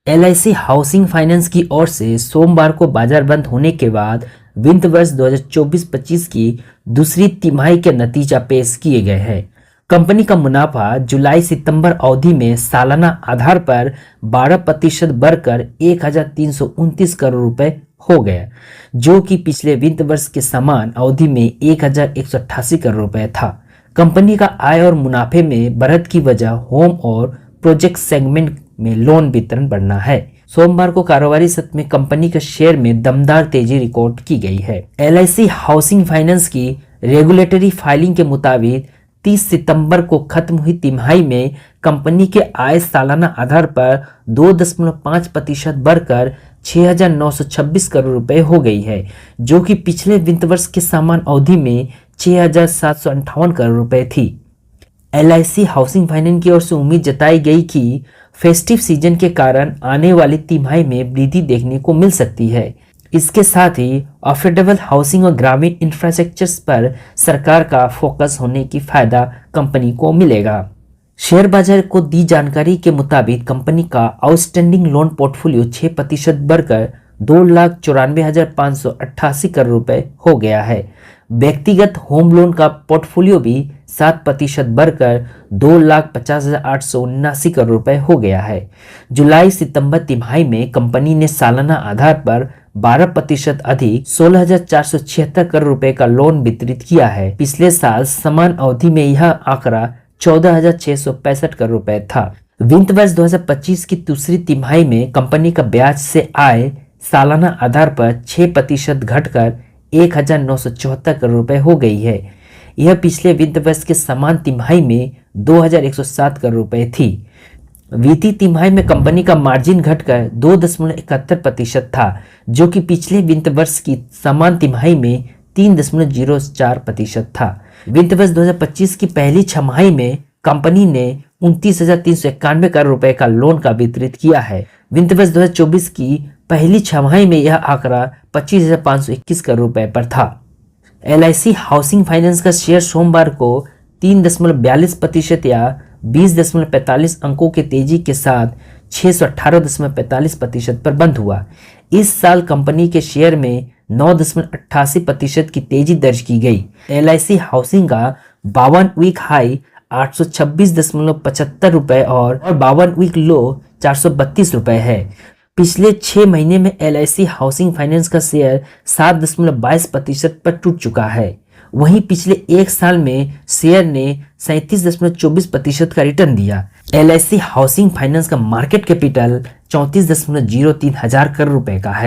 LIC housing finance की ओर से सोमवार को बाजार बंद होने के बाद वित्त वर्ष 2024-25 की दूसरी तिमाही के नतीजा पेश किए गए हैं। कंपनी का मुनाफा जुलाई सितंबर अवधि में सालाना आधार पर 12% बढ़कर 1,329 करोड़ रुपए हो गया, जो कि पिछले वित्त वर्ष के समान अवधि में 1,188 करोड़ रुपए था। कंपनी का आय और मुनाफे में बढ़त की वजह होम और प्रोजेक्ट सेगमेंट में लोन वितरण बढ़ना है। सोमवार को कारोबारी सत्र में कंपनी के शेयर में दमदार तेजी रिकॉर्ड की गई है। एलआईसी हाउसिंग फाइनेंस की रेगुलेटरी फाइलिंग के मुताबिक 30 सितंबर को खत्म हुई तिमाही में कंपनी के आय सालाना आधार पर 2.5% बढ़कर 6,926 करोड़ रुपए हो गई है, जो कि पिछले वित्त वर्ष के समान अवधि में 6,758 करोड़ रुपए थी। एलआईसी हाउसिंग फाइनेंस की ओर से उम्मीद जताई गई कि फेस्टिव सीजन के कारण आने वाली तिमाही में वृद्धि देखने को मिल सकती है। इसके साथ ही अफोर्डेबल हाउसिंग और ग्रामीण इंफ्रास्ट्रक्चर्स पर सरकार का फोकस होने की फायदा कंपनी को मिलेगा। शेयर बाजार को दी जानकारी के मुताबिक कंपनी का आउटस्टैंडिंग लोन पोर्टफोलियो 6% बढ़कर 2,94,588 करोड़ रुपए हो गया है। व्यक्तिगत होम लोन का पोर्टफोलियो भी 7% बढ़कर 2,50,879 करोड़ रुपए हो गया है। जुलाई सितंबर तिमाही में कंपनी ने सालाना आधार पर 12% अधिक 16,476 करोड़ रुपए का लोन वितरित किया है। पिछले साल समान अवधि में यह आंकड़ा 14,665 करोड़ रुपए था। वित्त वर्ष 2025 की दूसरी तिमाही में कंपनी का ब्याज से आय सालाना आधार पर 6% घटकर 1,974 करोड़ रुपए हो गई है। यह पिछले वित्त वर्ष के समान तिमाही में 2,107 करोड़ रुपए थी। वित्तीय तिमाही में कंपनी का मार्जिन घटकर 2.71% था, जो कि पिछले वित्त वर्ष की समान तिमाही में 3.04% था। वित्त वर्ष 2025 की पहली छमाही में कंपनी ने 29,391 करोड़ रुपए का लोन का वितरित किया है। वित्त वर्ष 2024 की पहली छमाही में यह आंकड़ा 25,521 करोड़ रुपए पर था। एलआईसी हाउसिंग फाइनेंस का शेयर सोमवार को 3.42% या 20.45 अंकों के तेजी के साथ 618.45% पर बंद हुआ। इस साल कंपनी के शेयर में 9.88% की तेजी दर्ज की गई। एलआईसी हाउसिंग का 52 वीक हाई 826.75 रुपए और 52 वीक लो 432 रुपए है। पिछले 6 महीने में एलआईसी हाउसिंग फाइनेंस का शेयर 7.22% पर टूट चुका है। वहीं पिछले एक साल में शेयर ने 37.24% का रिटर्न दिया। एलआईसी हाउसिंग फाइनेंस का मार्केट कैपिटल 34.03 हजार करोड़ रुपए का है।